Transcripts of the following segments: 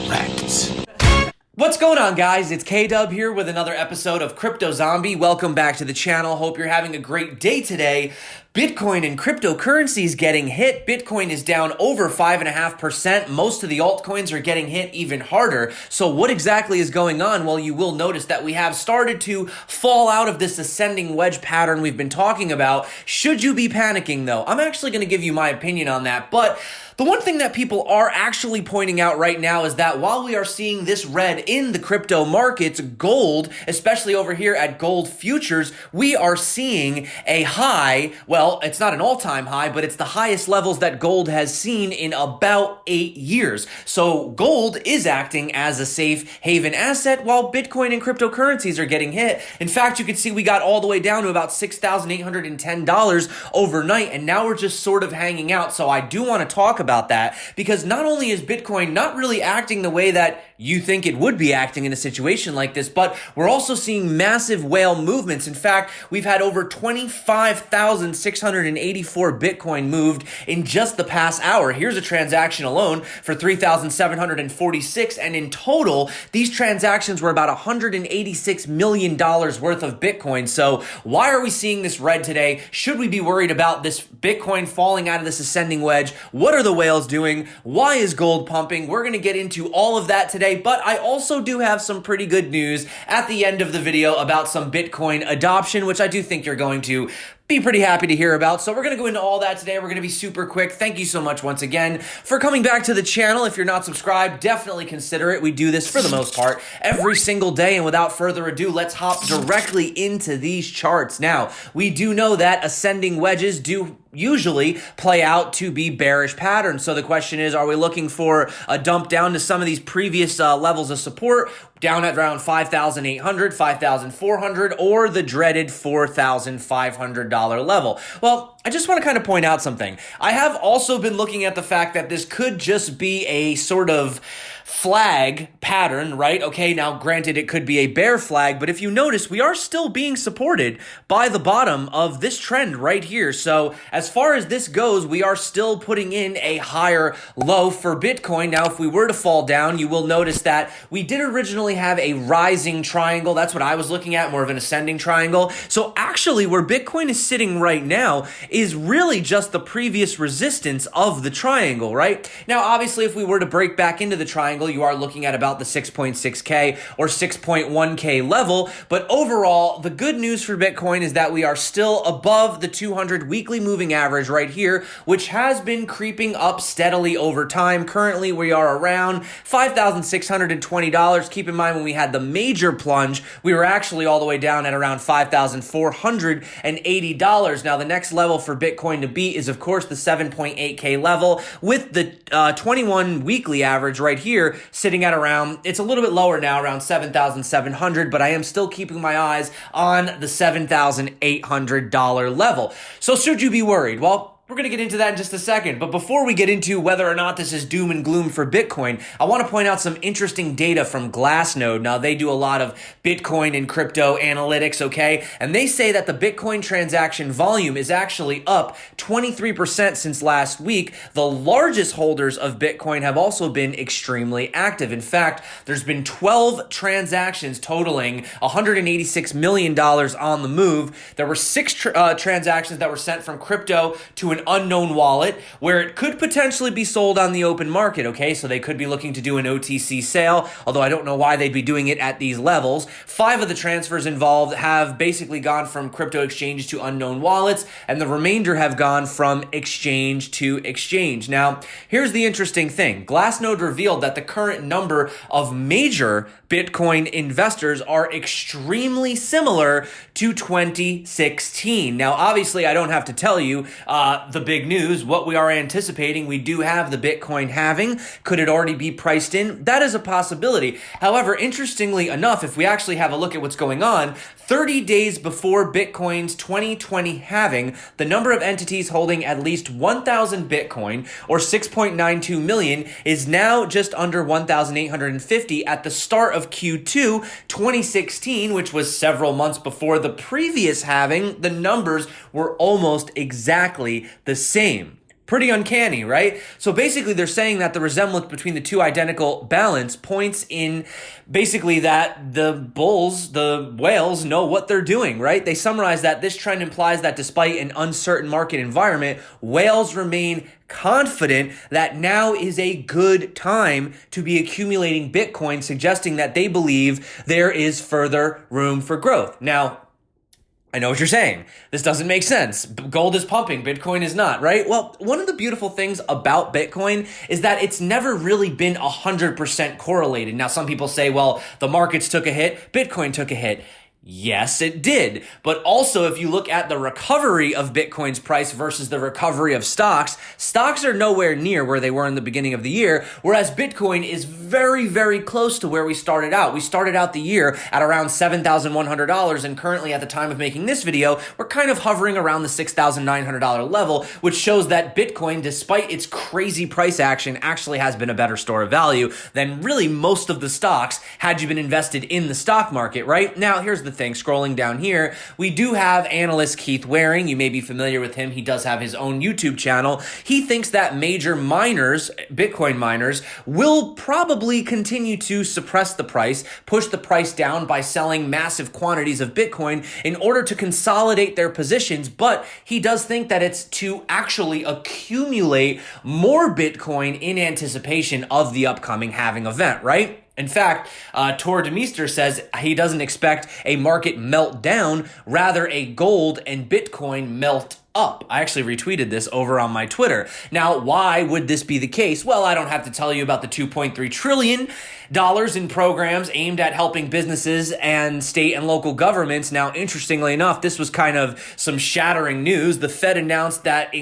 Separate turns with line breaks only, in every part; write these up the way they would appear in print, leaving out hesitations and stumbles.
Correct.
What's going on, guys? It's K-Dub here with another episode of Crypto Zombie. Welcome back to the channel. Hope you're having a great day today. Bitcoin and cryptocurrencies getting hit. Bitcoin is down over 5.5%. Most of the altcoins are getting hit even harder. So what exactly is going on? Well, you will notice that we have started to fall out of this ascending wedge pattern we've been talking about. Should you be panicking, though? I'm actually going to give you my opinion on that, but the one thing that people are actually pointing out right now is that while we are seeing this red in the crypto markets, gold, especially over here at gold futures, we are seeing a high. Well, it's not an all-time high, but it's the highest levels that gold has seen in about 8 years. So gold is acting as a safe haven asset while Bitcoin and cryptocurrencies are getting hit. In fact, you can see we got all the way down to about $6,810 overnight, and now we're just sort of hanging out. So I do want to talk about that, because not only is Bitcoin not really acting the way that you think it would be acting in a situation like this, but we're also seeing massive whale movements. In fact, we've had over 25,684 Bitcoin moved in just the past hour. Here's a transaction alone for 3,746, and in total, these transactions were about $186 million worth of Bitcoin. So why are we seeing this red today? Should we be worried about this Bitcoin falling out of this ascending wedge? What are the whales doing? Why is gold pumping? We're going to get into all of that today, but I also do have some pretty good news at the end of the video about some Bitcoin adoption, which I do think you're going to be pretty happy to hear about. So we're going to go into all that today. We're going to be super quick. Thank you so much once again for coming back to the channel. If you're not subscribed, definitely consider it. We do this for the most part every single day. And without further ado, let's hop directly into these charts. Now, we do know that ascending wedges do usually play out to be bearish patterns. So the question is, are we looking for a dump down to some of these previous levels of support, down at around 5,800, 5,400, or the dreaded $4,500 level? Well, I just want to kind of point out something. I have also been looking at the fact that this could just be a sort of flag pattern, right? Okay, now granted it could be a bear flag, but if you notice, we are still being supported by the bottom of this trend right here. So as far as this goes, we are still putting in a higher low for Bitcoin. Now, if we were to fall down, you will notice that we did originally have a rising triangle. That's what I was looking at, more of an ascending triangle. So actually where Bitcoin is sitting right now is really just the previous resistance of the triangle, right? Now, obviously, if we were to break back into the triangle, you are looking at about the 6.6K or 6.1K level. But overall, the good news for Bitcoin is that we are still above the 200 weekly moving average right here, which has been creeping up steadily over time. Currently, we are around $5,620. Keep in mind, when we had the major plunge, we were actually all the way down at around $5,480. Now, the next level for Bitcoin to beat is, of course, the 7.8K level, with the 21 weekly average right here sitting at around, it's a little bit lower now, around 7,700, but I am still keeping my eyes on the $7,800 level. So should you be worried? Well, we're going to get into that in just a second. But before we get into whether or not this is doom and gloom for Bitcoin, I want to point out some interesting data from Glassnode. Now, they do a lot of Bitcoin and crypto analytics, okay? And they say that the Bitcoin transaction volume is actually up 23% since last week. The largest holders of Bitcoin have also been extremely active. In fact, there's been 12 transactions totaling $186 million on the move. There were 6 transactions that were sent from crypto to an unknown wallet, where it could potentially be sold on the open market, okay? So they could be looking to do an OTC sale, although I don't know why they'd be doing it at these levels. 5 of the transfers involved have basically gone from crypto exchange to unknown wallets, and the remainder have gone from exchange to exchange. Now, here's the interesting thing. Glassnode revealed that the current number of major Bitcoin investors are extremely similar to 2016. Now, obviously, I don't have to tell you the big news, what we are anticipating. We do have the Bitcoin halving. Could it already be priced in? That is a possibility. However, interestingly enough, if we actually have a look at what's going on, 30 days before Bitcoin's 2020 halving, the number of entities holding at least 1,000 Bitcoin, or 6.92 million, is now just under 1,850 at the start of Q2 2016, which was several months before the previous halving. The numbers were almost exactly the same. Pretty uncanny, right? So basically they're saying that the resemblance between the two identical balance points in basically that the bulls, the whales, know what they're doing, right? They summarize that this trend implies that despite an uncertain market environment, whales remain confident that now is a good time to be accumulating Bitcoin, suggesting that they believe there is further room for growth. Now, I know what you're saying. This doesn't make sense. Gold is pumping, Bitcoin is not, right? Well, one of the beautiful things about Bitcoin is that it's never really been 100% correlated. Now, some people say, well, the markets took a hit, Bitcoin took a hit. Yes, it did. But also, if you look at the recovery of Bitcoin's price versus the recovery of stocks, stocks are nowhere near where they were in the beginning of the year, whereas Bitcoin is very, very close to where we started out. We started out the year at around $7,100, and currently at the time of making this video, we're kind of hovering around the $6,900 level, which shows that Bitcoin, despite its crazy price action, actually has been a better store of value than really most of the stocks had you been invested in the stock market, right? Now, here's the thing. Scrolling down here, we do have analyst Keith Waring. You may be familiar with him. He does have his own YouTube channel. He thinks that major miners, Bitcoin miners, will probably continue to suppress the price, push the price down by selling massive quantities of Bitcoin in order to consolidate their positions. But he does think that it's to actually accumulate more Bitcoin in anticipation of the upcoming halving event, right? In fact, Tor Demeester says he doesn't expect a market meltdown, rather a gold and Bitcoin melt up. I actually retweeted this over on my Twitter. Now, why would this be the case? Well, I don't have to tell you about the $2.3 trillion in programs aimed at helping businesses and state and local governments. Now, interestingly enough, this was kind of some shattering news. The Fed announced that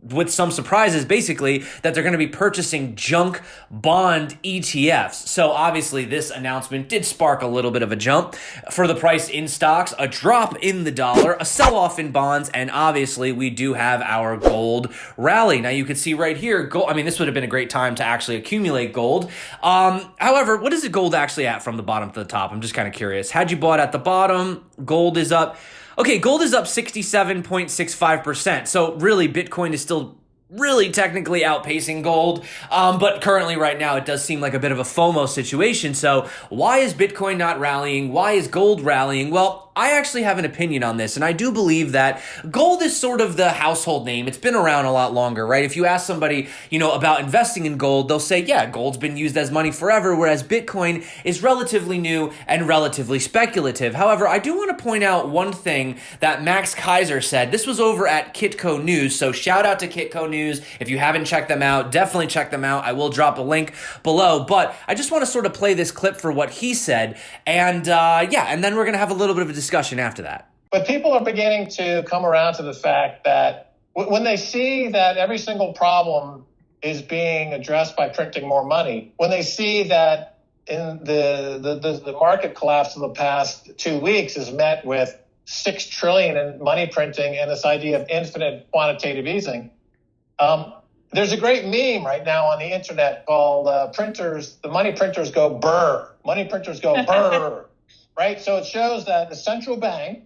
with some surprises, basically, that they're going to be purchasing junk bond ETFs. So obviously this announcement did spark a little bit of a jump for the price in stocks, a drop in the dollar, a sell-off in bonds, and obviously we do have our gold rally. Now you can see right here, gold, I mean, this would have been a great time to actually accumulate gold. However, what is the gold actually at from the bottom to the top? I'm just kind of curious. Had you bought at the bottom, gold is up. Okay, gold is up 67.65%. So really, Bitcoin is still really technically outpacing gold. But currently right now, it does seem like a bit of a FOMO situation. So why is Bitcoin not rallying? Why is gold rallying? Well, I actually have an opinion on this, and I do believe that gold is sort of the household name. It's been around a lot longer, right? If you ask somebody, about investing in gold, they'll say, yeah, gold's been used as money forever, whereas Bitcoin is relatively new and relatively speculative. However, I do want to point out one thing that Max Keiser said. This was over at Kitco News, so shout out to Kitco News. If you haven't checked them out, definitely check them out. I will drop a link below, but I just want to sort of play this clip for what he said, and and then we're going to have a little bit of a discussion after that.
But people are beginning to come around to the fact that when they see that every single problem is being addressed by printing more money, when they see that in the market collapse of the past 2 weeks is met with $6 trillion in money printing and this idea of infinite quantitative easing, there's a great meme right now on the internet called the money printers go burr. Money printers go burr. Right? So it shows that the central bank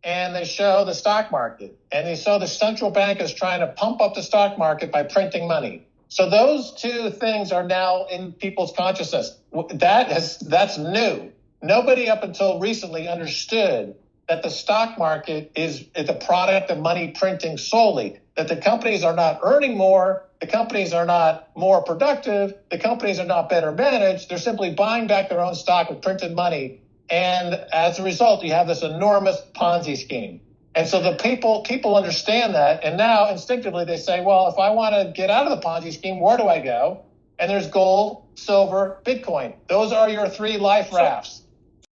and they show the stock market. And they show the central bank is trying to pump up the stock market by printing money. So those two things are now in people's consciousness. That's new. Nobody up until recently understood that the stock market is the product of money printing solely, that the companies are not earning more, the companies are not more productive, the companies are not better managed, they're simply buying back their own stock with printed money. And as a result, you have this enormous Ponzi scheme. And so the people understand that. And now instinctively they say, well, if I want to get out of the Ponzi scheme, where do I go? And there's gold, silver, Bitcoin. Those are your three life rafts.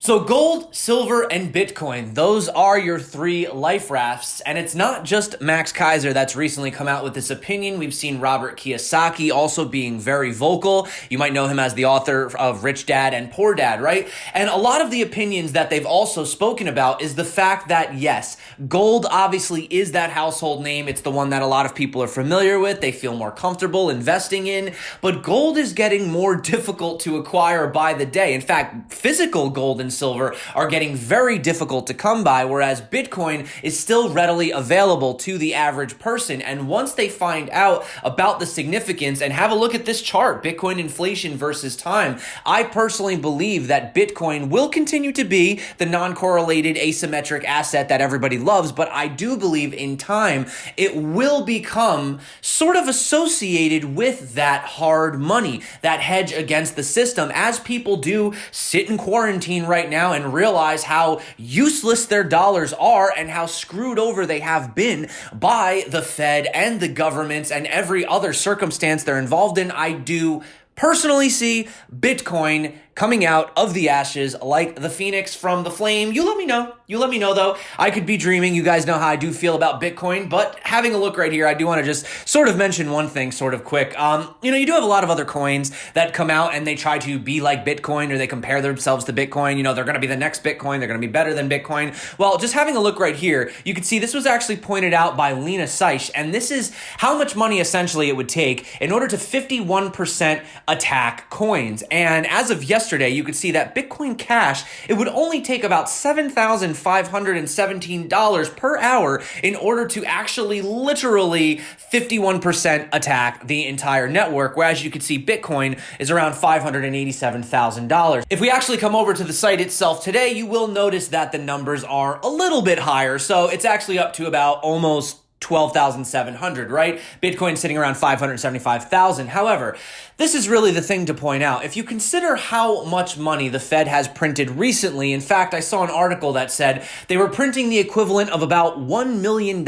So gold, silver, and Bitcoin, those are your three life rafts. And it's not just Max Keiser that's recently come out with this opinion. We've seen Robert Kiyosaki also being very vocal. You might know him as the author of Rich Dad and Poor Dad, right? And a lot of the opinions that they've also spoken about is the fact that, yes, gold obviously is that household name. It's the one that a lot of people are familiar with. They feel more comfortable investing in. But gold is getting more difficult to acquire by the day. In fact, physical gold and and silver are getting very difficult to come by, whereas Bitcoin is still readily available to the average person. And once they find out about the significance, and have a look at this chart, Bitcoin inflation versus time, I personally believe that Bitcoin will continue to be the non-correlated asymmetric asset that everybody loves, but I do believe in time it will become sort of associated with that hard money, that hedge against the system, as people do sit in quarantine right now and realize how useless their dollars are and how screwed over they have been by the Fed and the governments and every other circumstance they're involved in. I do personally see Bitcoin coming out of the ashes like the phoenix from the flame. You let me know. You let me know, though. I could be dreaming. You guys know how I do feel about Bitcoin, but having a look right here, I do want to just sort of mention one thing sort of quick. You do have a lot of other coins that come out and they try to be like Bitcoin, or they compare themselves to Bitcoin. They're going to be the next Bitcoin. They're going to be better than Bitcoin. Well, just having a look right here, you can see this was actually pointed out by Lena Seich, and this is how much money essentially it would take in order to 51% attack coins. And as of yesterday, you could see that Bitcoin Cash, it would only take about $7,517 per hour in order to actually literally 51% attack the entire network, whereas you could see Bitcoin is around $587,000. If we actually come over to the site itself today, you will notice that the numbers are a little bit higher. So it's actually up to about almost 12,700, right? Bitcoin sitting around 575,000. However, this is really the thing to point out. If you consider how much money the Fed has printed recently, in fact, I saw an article that said they were printing the equivalent of about $1 million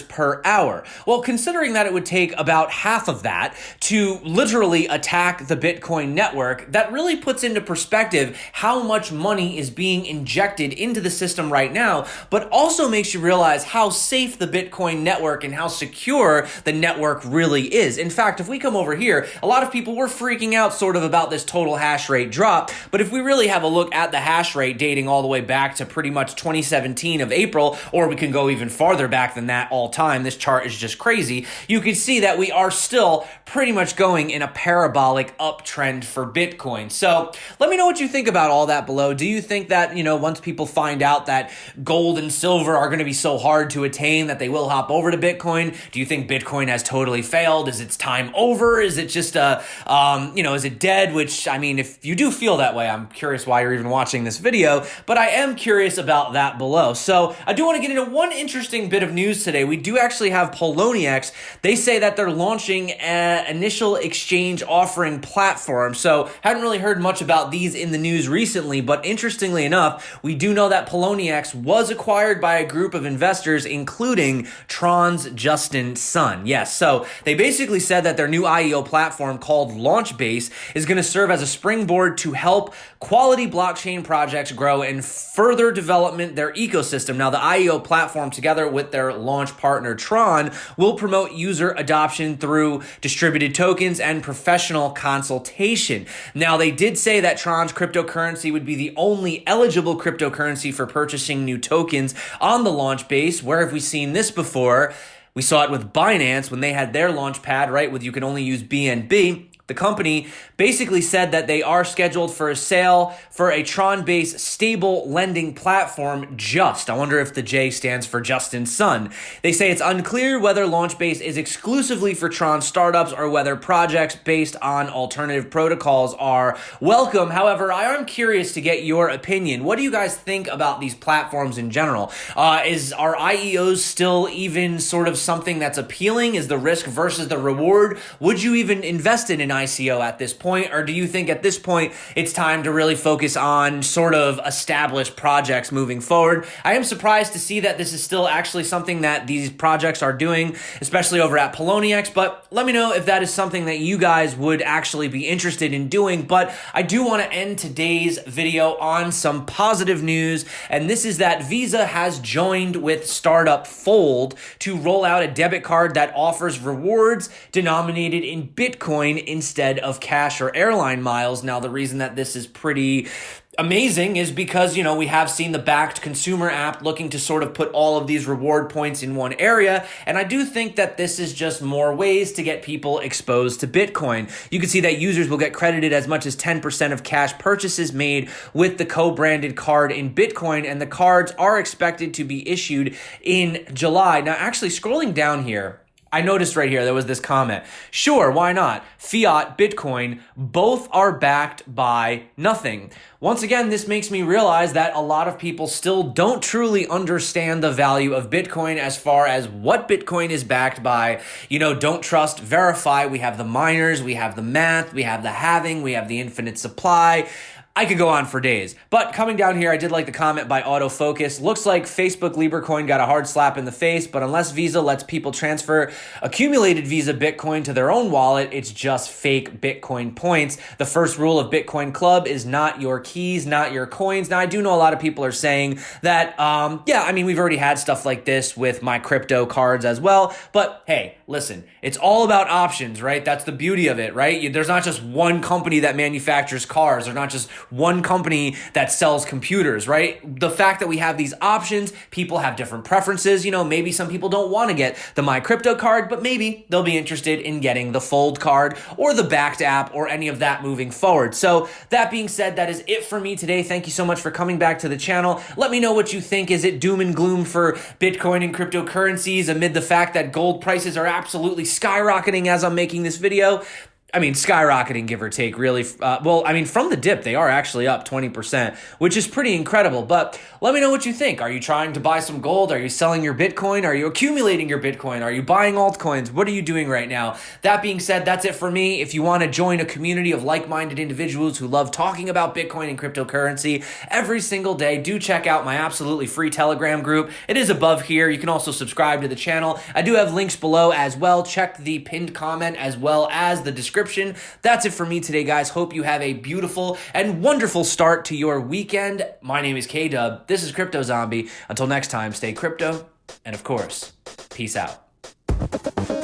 per hour. Well, considering that it would take about half of that to literally attack the Bitcoin network, that really puts into perspective how much money is being injected into the system right now, but also makes you realize how safe the Bitcoin network and how secure the network really is. In fact, if we come over here, a lot of people were freaking out sort of about this total hash rate drop, but if we really have a look at the hash rate dating all the way back to pretty much 2017 of April, or we can go even farther back than that all time, this chart is just crazy, you can see that we are still pretty much going in a parabolic uptrend for Bitcoin. So let me know what you think about all that below. Do you think that, once people find out that gold and silver are going to be so hard to attain that they will hop over to Bitcoin? Do you think Bitcoin has totally failed? Is its time over? Is it just is it dead? Which, if you do feel that way, I'm curious why you're even watching this video, but I am curious about that below. So I do want to get into one interesting bit of news today. We do actually have Poloniex. They say that they're launching an initial exchange offering platform. So haven't really heard much about these in the news recently, but interestingly enough, we do know that Poloniex was acquired by a group of investors, including Tron's Justin Sun. Yes, so they basically said that their new IEO platform called Launchbase is going to serve as a springboard to help quality blockchain projects grow and further development their ecosystem. Now, the IEO platform, together with their launch partner Tron, will promote user adoption through distributed tokens and professional consultation. Now, they did say that Tron's cryptocurrency would be the only eligible cryptocurrency for purchasing new tokens on the Launchbase. Where have we seen this before? We saw it with Binance when they had their launch pad, right, with you can only use BNB. The company basically said that they are scheduled for a sale for a Tron-based stable lending platform, Just. I wonder if the J stands for Justin Sun. They say it's unclear whether Launchbase is exclusively for Tron startups or whether projects based on alternative protocols are welcome. However, I am curious to get your opinion. What do you guys think about these platforms in general? Are IEOs still even sort of something that's appealing? Is the risk versus the reward? Would you even invest in an ICO at this point, or do you think at this point it's time to really focus on sort of established projects moving forward? I am surprised to see that this is still actually something that these projects are doing, especially over at Poloniex, but let me know if that is something that you guys would actually be interested in doing. But I do want to end today's video on some positive news, and this is that Visa has joined with startup Fold to roll out a debit card that offers rewards denominated in Bitcoin instead of cash cash or airline miles. Now, the reason that this is pretty amazing is because, we have seen the backed consumer app looking to sort of put all of these reward points in one area. And I do think that this is just more ways to get people exposed to Bitcoin. You can see that users will get credited as much as 10% of cash purchases made with the co-branded card in Bitcoin. And the cards are expected to be issued in July. Now, actually scrolling down here, I noticed right here, there was this comment. Sure, why not? Fiat, Bitcoin, both are backed by nothing. Once again, this makes me realize that a lot of people still don't truly understand the value of Bitcoin as far as what Bitcoin is backed by. Don't trust, verify. We have the miners, we have the math, we have the halving, we have the infinite supply. I could go on for days. But coming down here, I did like the comment by Autofocus. Looks like Facebook Libra Coin got a hard slap in the face, but unless Visa lets people transfer accumulated Visa Bitcoin to their own wallet, it's just fake Bitcoin points. The first rule of Bitcoin Club is not your keys, not your coins. Now, I do know a lot of people are saying that, we've already had stuff like this with my crypto cards as well. But hey, listen, it's all about options, right? That's the beauty of it, right? There's not just one company that manufactures cars. There's not just one company that sells computers, right? The fact that we have these options, people have different preferences. Maybe some people don't want to get the My Crypto card, but maybe they'll be interested in getting the Fold card or the Backed app or any of that moving forward. So that being said, that is it for me today. Thank you so much for coming back to the channel. Let me know what you think. Is it doom and gloom for Bitcoin and cryptocurrencies amid the fact that gold prices are absolutely skyrocketing as I'm making this video? Skyrocketing, give or take, really. From the dip, they are actually up 20%, which is pretty incredible. But let me know what you think. Are you trying to buy some gold? Are you selling your Bitcoin? Are you accumulating your Bitcoin? Are you buying altcoins? What are you doing right now? That being said, that's it for me. If you want to join a community of like-minded individuals who love talking about Bitcoin and cryptocurrency every single day, do check out my absolutely free Telegram group. It is above here. You can also subscribe to the channel. I do have links below as well. Check the pinned comment as well as the description. That's it for me today, guys. Hope you have a beautiful and wonderful start to your weekend. My name is K-Dub. This is Crypto Zombie. Until next time, stay crypto, and of course, peace out.